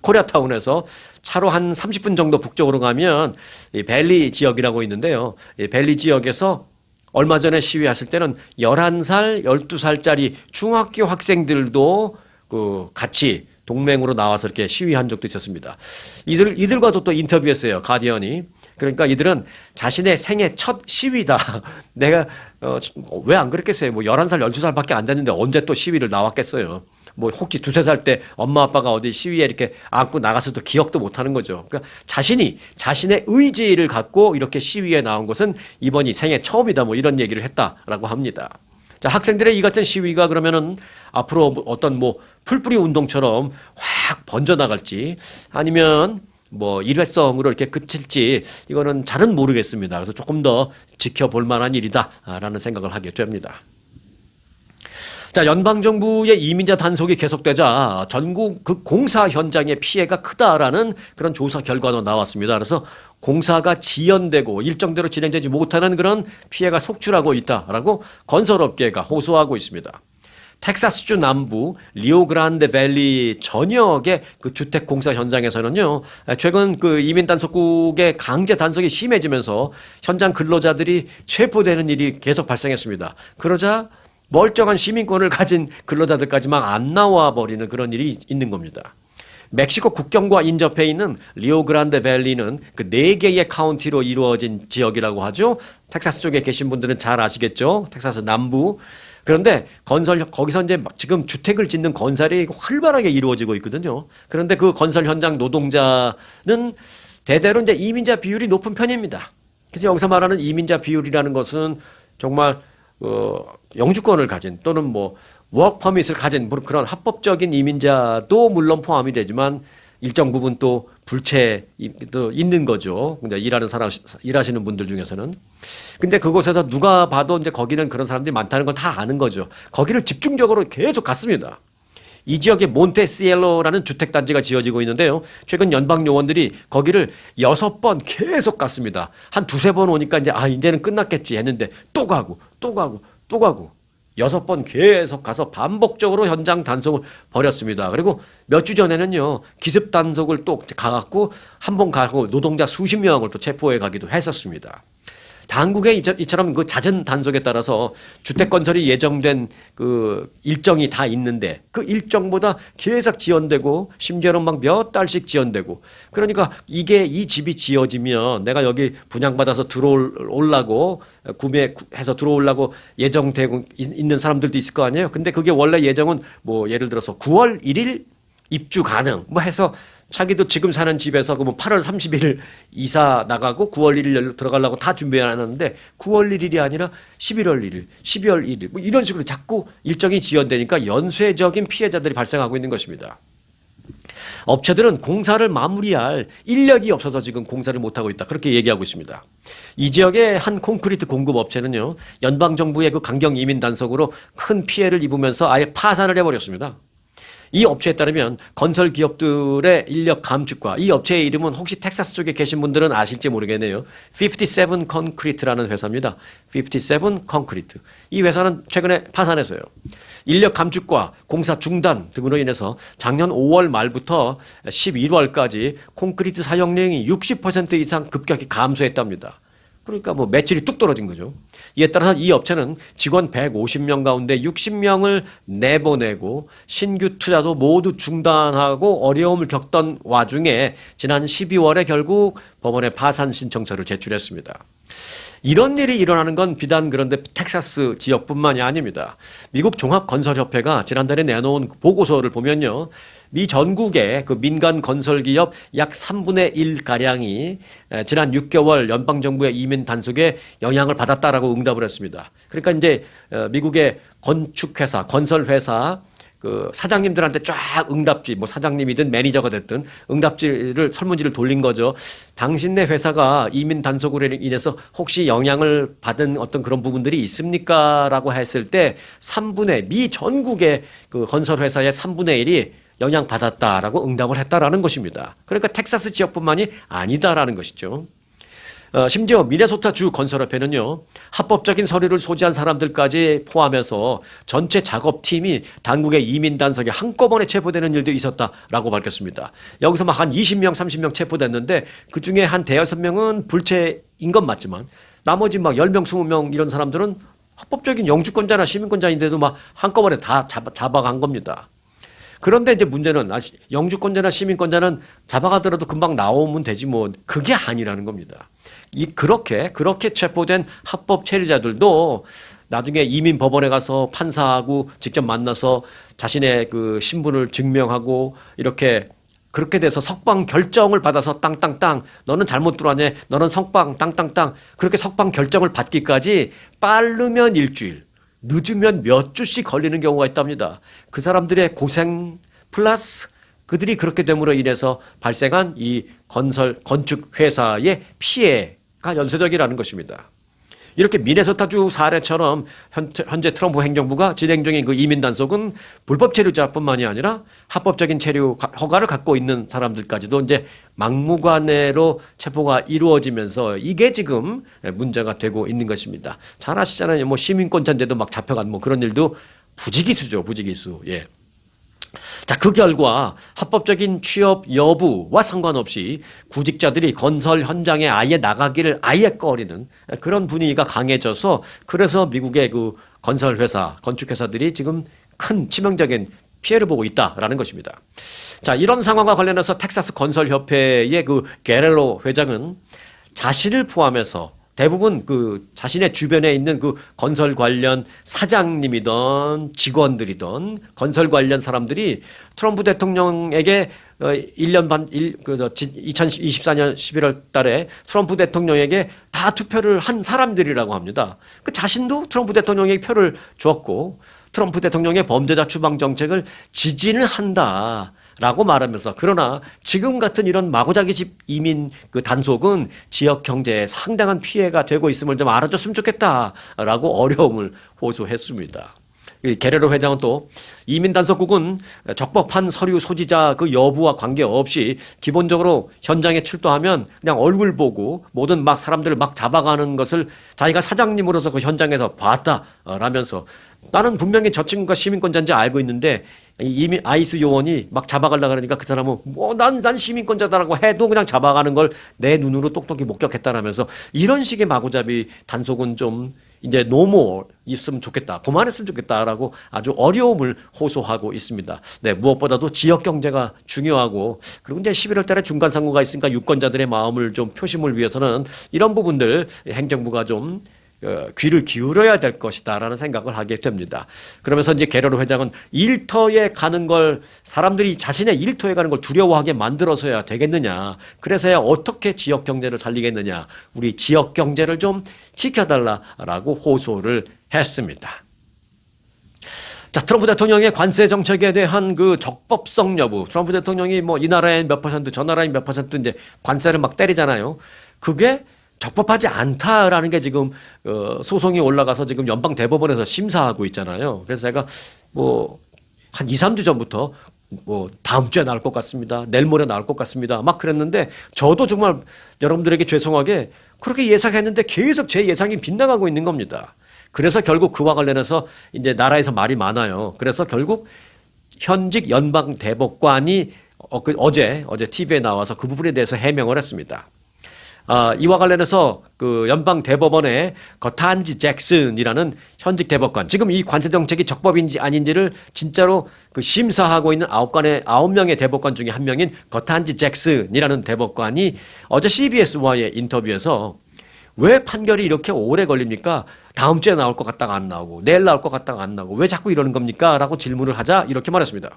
코리아타운에서 차로 한 30분 정도 북쪽으로 가면 이 밸리 지역이라고 있는데요. 이 밸리 지역에서 얼마 전에 시위했을 때는 11살, 12살짜리 중학교 학생들도 그 같이 동맹으로 나와서 이렇게 시위한 적도 있었습니다. 이들과도 또 인터뷰했어요. 가디언이. 그러니까 이들은 자신의 생애 첫 시위다. 내가 왜 안 그랬겠어요. 뭐 11살, 12살밖에 안 됐는데 언제 또 시위를 나왔겠어요. 뭐 혹시 두세 살 때 엄마 아빠가 어디 시위에 이렇게 안고 나가서도 기억도 못 하는 거죠. 그러니까 자신의 의지를 갖고 이렇게 시위에 나온 것은 이번이 생애 처음이다. 뭐 이런 얘기를 했다라고 합니다. 자, 학생들의 이 같은 시위가 그러면은 앞으로 어떤 뭐 풀뿌리 운동처럼 확 번져나갈지 아니면 뭐 일회성으로 이렇게 그칠지 이거는 잘은 모르겠습니다. 그래서 조금 더 지켜볼 만한 일이다라는 생각을 하게 됩니다. 자, 연방정부의 이민자 단속이 계속되자 전국 그 공사 현장의 피해가 크다라는 그런 조사 결과도 나왔습니다. 그래서 공사가 지연되고 일정대로 진행되지 못하는 그런 피해가 속출하고 있다라고 건설업계가 호소하고 있습니다. 텍사스주 남부 리오그란데 밸리 전역의 그 주택 공사 현장에서는요, 최근 그 이민 단속국의 강제 단속이 심해지면서 현장 근로자들이 체포되는 일이 계속 발생했습니다. 그러자 멀쩡한 시민권을 가진 근로자들까지만 안 나와 버리는 그런 일이 있는 겁니다. 멕시코 국경과 인접해 있는 리오그란데 밸리는 그 4개의 카운티로 이루어진 지역이라고 하죠. 텍사스 쪽에 계신 분들은 잘 아시겠죠. 텍사스 남부. 그런데 거기서 이제 지금 주택을 짓는 건설이 활발하게 이루어지고 있거든요. 그런데 그 건설 현장 노동자는 대대로 이제 이민자 비율이 높은 편입니다. 그래서 여기서 말하는 이민자 비율이라는 것은 정말 영주권을 가진 또는 뭐 워크 퍼밋을 가진 그런 합법적인 이민자도 물론 포함이 되지만 일정 부분 또 불체도 있는 거죠. 일하시는 분들 중에서는. 근데 그곳에서 누가 봐도 이제 거기는 그런 사람들이 많다는 건 다 아는 거죠. 거기를 집중적으로 계속 갔습니다. 이 지역에 몬테시엘로라는 주택단지가 지어지고 있는데요. 최근 연방 요원들이 거기를 6번 계속 갔습니다. 한 두세 번 오니까 이제는 끝났겠지 했는데 또 가고 6번 계속 가서 반복적으로 현장 단속을 벌였습니다. 그리고 몇 주 전에는요, 기습 단속을 또 가갖고 한 번 가고 노동자 수십 명을 또 체포해 가기도 했었습니다. 당국의 이처럼 그 잦은 단속에 따라서 주택 건설이 예정된 그 일정이 다 있는데 그 일정보다 계속 지연되고 심지어는 막 몇 달씩 지연되고 그러니까 이 집이 지어지면 내가 여기 분양받아서 들어오려고 구매해서 들어오려고 예정되고 있는 사람들도 있을 거 아니에요. 근데 그게 원래 예정은 뭐 예를 들어서 9월 1일 입주 가능 뭐 해서 자기도 지금 사는 집에서 그러면 8월 30일 이사 나가고 9월 1일 들어가려고 다 준비해놨는데 9월 1일이 아니라 11월 1일, 12월 1일 뭐 이런 식으로 자꾸 일정이 지연되니까 연쇄적인 피해자들이 발생하고 있는 것입니다. 업체들은 공사를 마무리할 인력이 없어서 지금 공사를 못하고 있다. 그렇게 얘기하고 있습니다. 이 지역의 한 콘크리트 공급 업체는요, 연방정부의 그 강경 이민 단속으로 큰 피해를 입으면서 아예 파산을 해버렸습니다. 이 업체에 따르면 건설 기업들의 인력 감축과 이 업체의 이름은 혹시 텍사스 쪽에 계신 분들은 아실지 모르겠네요. 57 콘크리트라는 회사입니다. 57 콘크리트. 이 회사는 최근에 파산했어요. 인력 감축과 공사 중단 등으로 인해서 작년 5월 말부터 11월까지 콘크리트 사용량이 60% 이상 급격히 감소했답니다. 그러니까 뭐 매출이 뚝 떨어진 거죠. 이에 따라서 이 업체는 직원 150명 가운데 60명을 내보내고 신규 투자도 모두 중단하고 어려움을 겪던 와중에 지난 12월에 결국 법원에 파산 신청서를 제출했습니다. 이런 일이 일어나는 건 비단 그런데 텍사스 지역뿐만이 아닙니다. 미국 종합건설협회가 지난달에 내놓은 보고서를 보면요. 미 전국의 그 민간 건설기업 약 3분의 1가량이 지난 6개월 연방정부의 이민 단속에 영향을 받았다라고 응답을 했습니다. 그러니까 이제 미국의 건축회사, 건설회사 그 사장님들한테 쫙 응답지, 뭐 사장님이든 매니저가 됐든 응답지를 설문지를 돌린 거죠. 당신네 회사가 이민 단속으로 인해서 혹시 영향을 받은 어떤 그런 부분들이 있습니까? 라고 했을 때 미 전국의 그 건설회사의 3분의 1이 영향받았다라고 응답을 했다라는 것입니다. 그러니까 텍사스 지역뿐만이 아니다라는 것이죠. 심지어 미네소타 주 건설협회는요, 합법적인 서류를 소지한 사람들까지 포함해서 전체 작업팀이 당국의 이민 단속에 한꺼번에 체포되는 일도 있었다라고 밝혔습니다. 여기서 막 한 20명, 30명 체포됐는데 그 중에 한 대여섯 명은 불체인 건 맞지만 나머지 막 10명, 20명 이런 사람들은 합법적인 영주권자나 시민권자인데도 막 한꺼번에 다 잡아간 겁니다. 그런데 이제 문제는 영주권자나 시민권자는 잡아가더라도 금방 나오면 되지 뭐 그게 아니라는 겁니다. 그렇게 체포된 합법 체류자들도 나중에 이민 법원에 가서 판사하고 직접 만나서 자신의 그 신분을 증명하고 그렇게 돼서 석방 결정을 받아서 땅땅땅 너는 잘못 들어왔네 너는 석방 땅땅땅 그렇게 석방 결정을 받기까지 빠르면 일주일 늦으면 몇 주씩 걸리는 경우가 있답니다. 그 사람들의 고생 플러스 그들이 그렇게 됨으로 인해서 발생한 이 건축 회사의 피해가 연쇄적이라는 것입니다. 이렇게 미네소타주 사례처럼 현재 트럼프 행정부가 진행 중인 그 이민 단속은 불법 체류자뿐만이 아니라 합법적인 체류 허가를 갖고 있는 사람들까지도 이제 막무가내로 체포가 이루어지면서 이게 지금 문제가 되고 있는 것입니다. 잘 아시잖아요. 뭐 시민권자인데도 막 잡혀간 뭐 그런 일도 부지기수죠, 부지기수. 예. 자, 그 결과 합법적인 취업 여부와 상관없이 구직자들이 건설 현장에 아예 나가기를 아예 꺼리는 그런 분위기가 강해져서 그래서 미국의 그 건설 회사, 건축 회사들이 지금 큰 치명적인 피해를 보고 있다라는 것입니다. 자, 이런 상황과 관련해서 텍사스 건설협회의 그 게렐로 회장은 자신을 포함해서 대부분 그 자신의 주변에 있는 그 건설 관련 사장님이던 직원들이던 건설 관련 사람들이 트럼프 대통령에게 1년 반, 2024년 11월 달에 트럼프 대통령에게 다 투표를 한 사람들이라고 합니다. 그 자신도 트럼프 대통령에게 표를 주었고 트럼프 대통령의 범죄자 추방 정책을 지지는 한다. 라고 말하면서 그러나 지금 같은 이런 마구잡이 이민 그 단속은 지역 경제에 상당한 피해가 되고 있음을 좀 알아줬으면 좋겠다라고 어려움을 호소했습니다. 게레로 회장은 또 이민 단속국은 적법한 서류 소지자 그 여부와 관계없이 기본적으로 현장에 출동하면 그냥 얼굴 보고 모든 막 사람들을 막 잡아가는 것을 자기가 사장님으로서 그 현장에서 봤다라면서 나는 분명히 저 친구가 시민권자인지 알고 있는데 이미 아이스 요원이 막 잡아가려고 그러니까 그 사람은 뭐 난 시민권자다라고 해도 그냥 잡아가는 걸 내 눈으로 똑똑히 목격했다라면서 이런 식의 마구잡이 단속은 좀 이제 노모 있으면 좋겠다. 그만했으면 좋겠다라고 아주 어려움을 호소하고 있습니다. 네, 무엇보다도 지역 경제가 중요하고 그리고 이제 11월 달에 중간 선거가 있으니까 유권자들의 마음을 좀 표심을 위해서는 이런 부분들 행정부가 좀 귀를 기울여야 될 것이다라는 생각을 하게 됩니다. 그러면서 이제 게레로 회장은 일터에 가는 걸 사람들이 자신의 일터에 가는 걸 두려워하게 만들어서야 되겠느냐. 그래서야 어떻게 지역 경제를 살리겠느냐. 우리 지역 경제를 좀 지켜달라라고 호소를 했습니다. 자, 트럼프 대통령의 관세 정책에 대한 그 적법성 여부. 트럼프 대통령이 뭐 이 나라에 몇 퍼센트, 저 나라에 몇 퍼센트 이제 관세를 막 때리잖아요. 그게 적법하지 않다라는 게 지금 소송이 올라가서 지금 연방 대법원에서 심사하고 있잖아요. 그래서 제가 뭐 한 2, 3주 전부터 뭐 다음 주에 나올 것 같습니다. 내일 모레 나올 것 같습니다. 막 그랬는데 저도 정말 여러분들에게 죄송하게 그렇게 예상했는데 계속 제 예상이 빗나가고 있는 겁니다. 그래서 결국 그와 관련해서 이제 나라에서 말이 많아요. 그래서 결국 현직 연방 대법관이 어제 TV에 나와서 그 부분에 대해서 해명을 했습니다. 이와 관련해서 그 연방 대법원의 거탄지 잭슨이라는 현직 대법관, 지금 이 관세 정책이 적법인지 아닌지를 진짜로 그 심사하고 있는 9명의 대법관 중에 한 명인 거탄지 잭슨이라는 대법관이 어제 CBS와의 인터뷰에서 왜 판결이 이렇게 오래 걸립니까? 다음 주에 나올 것 같다가 안 나오고 내일 나올 것 같다가 안 나오고 왜 자꾸 이러는 겁니까? 라고 질문을 하자 이렇게 말했습니다.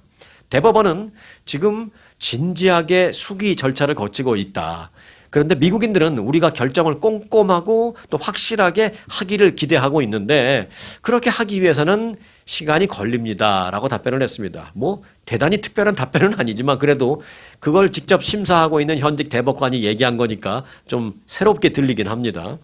대법원은 지금 진지하게 수기 절차를 거치고 있다. 그런데 미국인들은 우리가 결정을 꼼꼼하고 또 확실하게 하기를 기대하고 있는데 그렇게 하기 위해서는 시간이 걸립니다라고 답변을 했습니다. 뭐 대단히 특별한 답변은 아니지만 그래도 그걸 직접 심사하고 있는 현직 대법관이 얘기한 거니까 좀 새롭게 들리긴 합니다.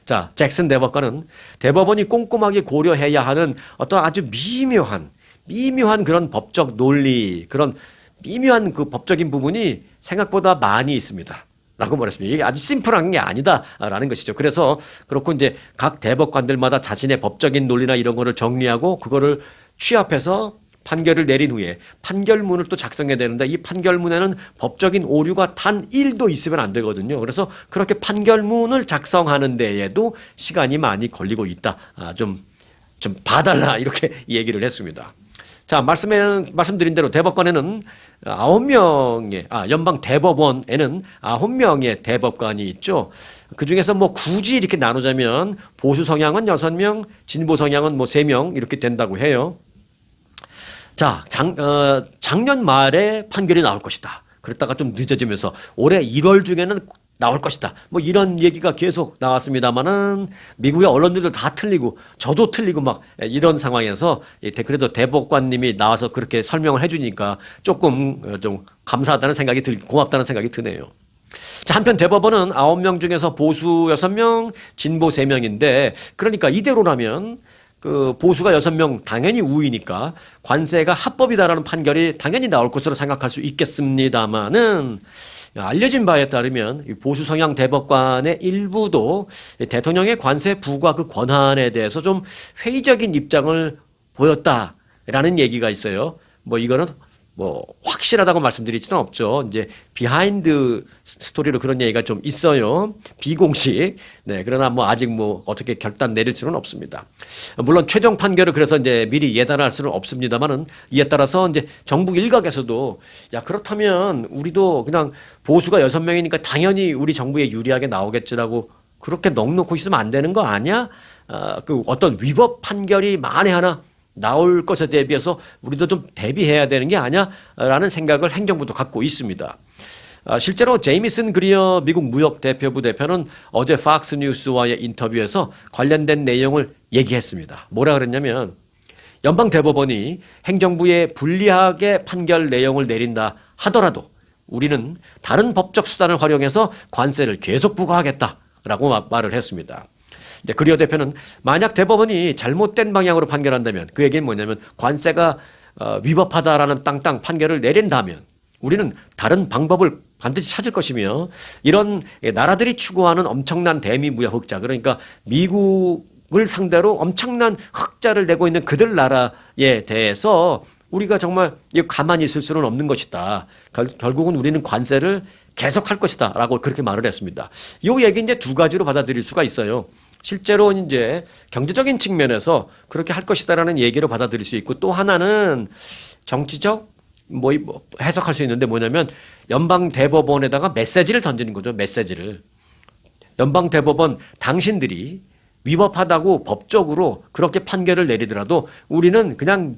자, 잭슨 대법관은 대법원이 꼼꼼하게 고려해야 하는 어떤 아주 미묘한 그런 법적 논리, 그런 미묘한 그 법적인 부분이 생각보다 많이 있습니다. 라고 말했습니다. 이게 아주 심플한 게 아니다라는 것이죠. 그래서 그렇고 이제 각 대법관들마다 자신의 법적인 논리나 이런 거를 정리하고 그거를 취합해서 판결을 내린 후에 판결문을 또 작성해야 되는데 이 판결문에는 법적인 오류가 단 1도 있으면 안 되거든요. 그래서 그렇게 판결문을 작성하는 데에도 시간이 많이 걸리고 있다. 좀 봐달라 이렇게 얘기를 했습니다. 자, 말씀드린 대로 대법관에는 9명의, 연방 대법원에는 9명의 대법관이 있죠. 그 중에서 뭐 굳이 이렇게 나누자면 보수 성향은 6명, 진보 성향은 뭐 3명 이렇게 된다고 해요. 자, 작년 말에 판결이 나올 것이다. 그랬다가 좀 늦어지면서 올해 1월 중에는 나올 것이다. 뭐 이런 얘기가 계속 나왔습니다만은 미국의 언론들도 다 틀리고 저도 틀리고 막 이런 상황에서 그래도 대법관님이 나와서 그렇게 설명을 해주니까 조금 좀 감사하다는 생각이 고맙다는 생각이 드네요. 자, 한편 대법원은 9명 중에서 보수 6명, 진보 3명인데 그러니까 이대로라면 그 보수가 6명 당연히 우위니까 관세가 합법이다라는 판결이 당연히 나올 것으로 생각할 수 있겠습니다만은 알려진 바에 따르면 보수 성향 대법관의 일부도 대통령의 관세 부과 그 권한에 대해서 좀 회의적인 입장을 보였다라는 얘기가 있어요. 뭐 이거는 뭐 확실하다고 말씀드릴 수는 없죠. 이제 비하인드 스토리로 그런 얘기가 좀 있어요. 비공식. 네, 그러나 뭐 아직 뭐 어떻게 결단 내릴 수는 없습니다. 물론 최종 판결을 그래서 이제 미리 예단할 수는 없습니다만은 이에 따라서 이제 정부 일각에서도 야, 그렇다면 우리도 그냥 보수가 6명이니까 당연히 우리 정부에 유리하게 나오겠지라고 그렇게 넋놓고 있으면 안 되는 거 아니야? 그 어떤 위법 판결이 만에 하나 나올 것에 대비해서 우리도 좀 대비해야 되는 게 아니야라는 생각을 행정부도 갖고 있습니다. 실제로 제이미슨 그리어 미국 무역 대표부 대표는 어제 팍스 뉴스와의 인터뷰에서 관련된 내용을 얘기했습니다. 뭐라 그랬냐면 연방 대법원이 행정부에 불리하게 판결 내용을 내린다 하더라도 우리는 다른 법적 수단을 활용해서 관세를 계속 부과하겠다라고 말을 했습니다. 그리어 대표는 만약 대법원이 잘못된 방향으로 판결한다면 그 얘기는 뭐냐면 관세가 위법하다라는 땅땅 판결을 내린다면 우리는 다른 방법을 반드시 찾을 것이며 이런 나라들이 추구하는 엄청난 대미 무역 흑자 그러니까 미국을 상대로 엄청난 흑자를 내고 있는 그들 나라에 대해서 우리가 정말 가만히 있을 수는 없는 것이다. 결국은 우리는 관세를 계속할 것이다 라고 그렇게 말을 했습니다. 이 얘기 이제 두 가지로 받아들일 수가 있어요. 실제로 이제 경제적인 측면에서 그렇게 할 것이다라는 얘기로 받아들일 수 있고 또 하나는 정치적 뭐 해석할 수 있는데 뭐냐면 연방 대법원에다가 메시지를 던지는 거죠. 메시지를. 연방 대법원 당신들이 위법하다고 법적으로 그렇게 판결을 내리더라도 우리는 그냥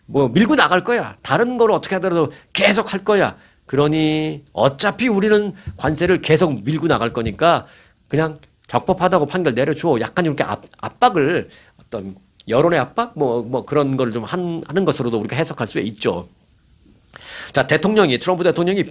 뭐 밀고 나갈 거야. 다른 걸 어떻게 하더라도 계속 할 거야. 그러니 어차피 우리는 관세를 계속 밀고 나갈 거니까 그냥 적법하다고 판결 내려줘. 약간 이렇게 압박을 어떤 여론의 압박 뭐 그런 걸 좀 하는 것으로도 우리가 해석할 수 있죠. 자, 트럼프 대통령이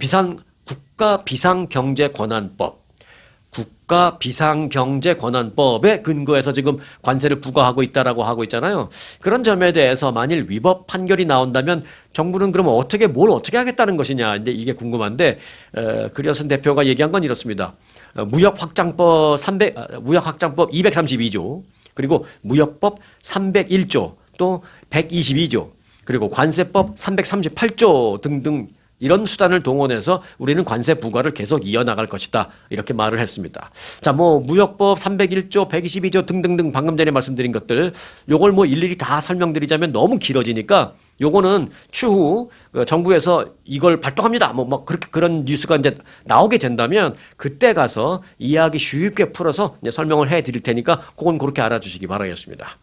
국가 비상경제권한법에 근거해서 지금 관세를 부과하고 있다라고 하고 있잖아요. 그런 점에 대해서 만일 위법 판결이 나온다면 정부는 그러면 뭘 어떻게 하겠다는 것이냐. 이제 이게 궁금한데 그리어슨 대표가 얘기한 건 이렇습니다. 무역확장법 232조 그리고 무역법 301조 또 122조 그리고 관세법 338조 등등 이런 수단을 동원해서 우리는 관세 부과를 계속 이어나갈 것이다. 이렇게 말을 했습니다. 자, 뭐 무역법 301조, 122조 등등등 방금 전에 말씀드린 것들 요걸 뭐 일일이 다 설명드리자면 너무 길어지니까 요거는 추후 정부에서 이걸 발동합니다. 뭐 그렇게 그런 뉴스가 이제 나오게 된다면 그때 가서 이야기 쉽게 풀어서 이제 설명을 해 드릴 테니까 그건 그렇게 알아주시기 바라겠습니다.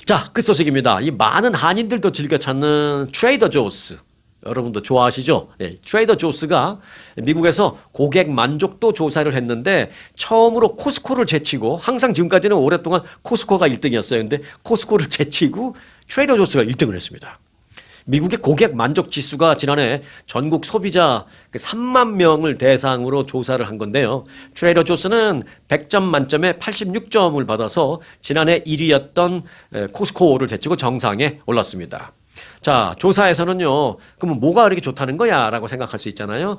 자, 끝소식입니다. 이 많은 한인들도 즐겨 찾는 트레이더 조스. 여러분도 좋아하시죠? 네, 트레이더 조스가 미국에서 고객 만족도 조사를 했는데 처음으로 코스코를 제치고 항상 지금까지는 오랫동안 코스코가 1등이었어요. 근데 코스코를 제치고 트레이더 조스가 1등을 했습니다. 미국의 고객 만족 지수가 지난해 전국 소비자 3만 명을 대상으로 조사를 한 건데요. 트레이더 조스는 100점 만점에 86점을 받아서 지난해 1위였던 코스코를 제치고 정상에 올랐습니다. 자, 조사에서는요, 그러면 뭐가 그렇게 좋다는 거야? 라고 생각할 수 있잖아요.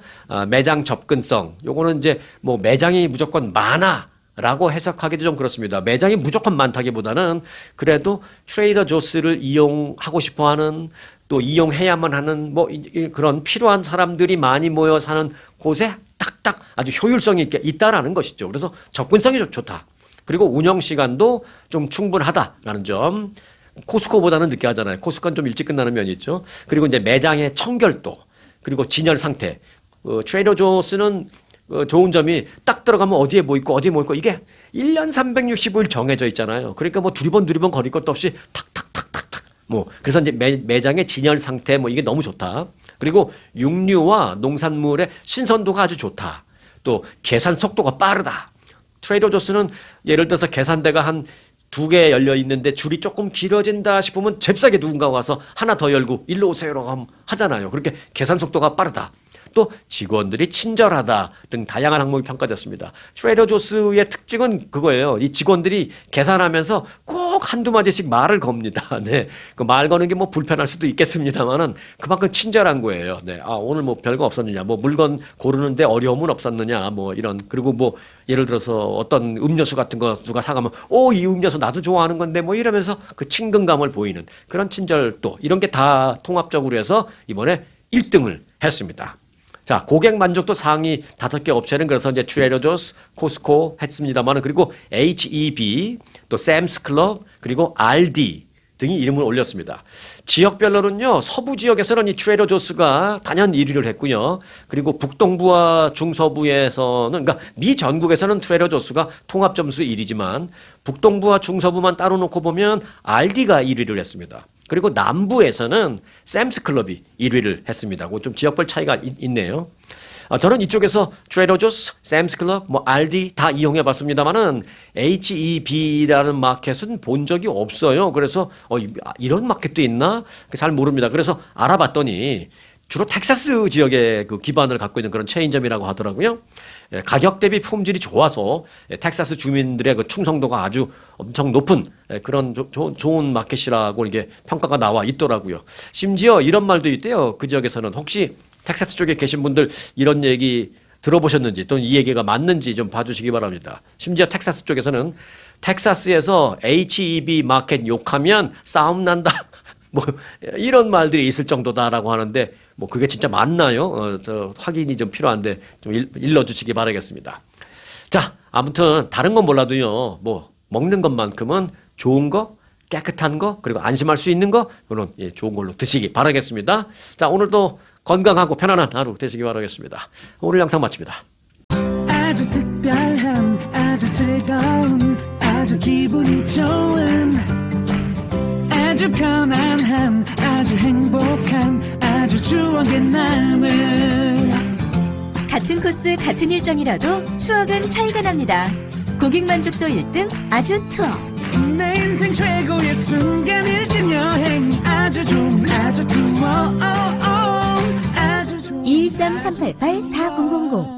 매장 접근성. 요거는 이제 뭐 매장이 무조건 많아. 라고 해석하기도 좀 그렇습니다. 매장이 무조건 많다기보다는 그래도 트레이더 조스를 이용하고 싶어 하는 또 이용해야만 하는 뭐 그런 필요한 사람들이 많이 모여 사는 곳에 딱딱 아주 효율성이 있게 있다라는 것이죠. 그래서 접근성이 좋다. 그리고 운영 시간도 좀 충분하다라는 점. 코스코보다는 늦게 하잖아요. 코스코는 좀 일찍 끝나는 면이 있죠. 그리고 이제 매장의 청결도, 그리고 진열 상태. 트레이더 조스는 좋은 점이 딱 들어가면 어디에 뭐 있고 이게 1년 365일 정해져 있잖아요. 그러니까 뭐 두리번 거릴 것도 없이 탁탁탁탁탁 뭐 그래서 이제 매장의 진열 상태 뭐 이게 너무 좋다. 그리고 육류와 농산물의 신선도가 아주 좋다. 또 계산 속도가 빠르다. 트레이더 조스는 예를 들어서 계산대가 한 2개 열려 있는데 줄이 조금 길어진다 싶으면 잽싸게 누군가 와서 하나 더 열고 일로 오세요라고 하잖아요. 그렇게 계산 속도가 빠르다. 또 직원들이 친절하다 등 다양한 항목이 평가됐습니다. 트레이더 조스의 특징은 그거예요. 이 직원들이 계산하면서 꼭 한두 마디씩 말을 겁니다. 네. 그 말 거는 게 뭐 불편할 수도 있겠습니다만은 그만큼 친절한 거예요. 네. 아, 오늘 뭐 별거 없었느냐. 뭐 물건 고르는데 어려움은 없었느냐. 뭐 이런. 그리고 뭐 예를 들어서 어떤 음료수 같은 거 누가 사가면 이 음료수 나도 좋아하는 건데 뭐 이러면서 그 친근감을 보이는 그런 친절도 이런 게 다 통합적으로 해서 이번에 1등을 했습니다. 자, 고객 만족도 상위 5개 업체는 그래서 이제 트레이더 조스, 코스코 했습니다만은 그리고 HEB, 또 샘스 클럽, 그리고 알디 등이 이름을 올렸습니다. 지역별로는요, 서부 지역에서는 이 트레이더 조스가 단연 1위를 했고요. 그리고 북동부와 중서부에서는, 그러니까 미 전국에서는 트레이더 조스가 통합 점수 1위지만 북동부와 중서부만 따로 놓고 보면 알디가 1위를 했습니다. 그리고 남부에서는 샘스 클럽이 1위를 했습니다. 좀 지역별 차이가 있네요. 저는 이쪽에서 트레이더 조스, 샘스 클럽, 뭐 알디 다 이용해 봤습니다만은 HEB라는 마켓은 본 적이 없어요. 그래서 이런 마켓도 있나? 잘 모릅니다. 그래서 알아봤더니 주로 텍사스 지역에 그 기반을 갖고 있는 그런 체인점이라고 하더라고요. 가격 대비 품질이 좋아서 텍사스 주민들의 그 충성도가 아주 엄청 높은 그런 좋은 마켓이라고 이게 평가가 나와 있더라고요. 심지어 이런 말도 있대요. 그 지역에서는 혹시 텍사스 쪽에 계신 분들 이런 얘기 들어보셨는지 또는 이 얘기가 맞는지 좀 봐주시기 바랍니다. 심지어 텍사스 쪽에서는 텍사스에서 HEB 마켓 욕하면 싸움 난다. 뭐 이런 말들이 있을 정도다라고 하는데 뭐 그게 진짜 맞나요? 확인이 좀 필요한데 좀 일러주시기 바라겠습니다. 자, 아무튼 다른 건 몰라도요. 뭐 먹는 것만큼은 좋은 거, 깨끗한 거, 그리고 안심할 수 있는 거 이런 좋은 걸로 드시기 바라겠습니다. 자, 오늘도 건강하고 편안한 하루 되시기 바라겠습니다. 오늘 영상 마칩니다. 아주 특별한 아주 즐거운 아주 기분이 좋은 아주 편안한 아주 행복한 아주 추억의 남을 같은 코스 같은 일정이라도 추억은 차이가 납니다. 고객 만족도 1등 아주 투어. 내 인생 최고의 순간 1등 여행 아주 좋은 아주 투어 아주 좋은 213-388-4000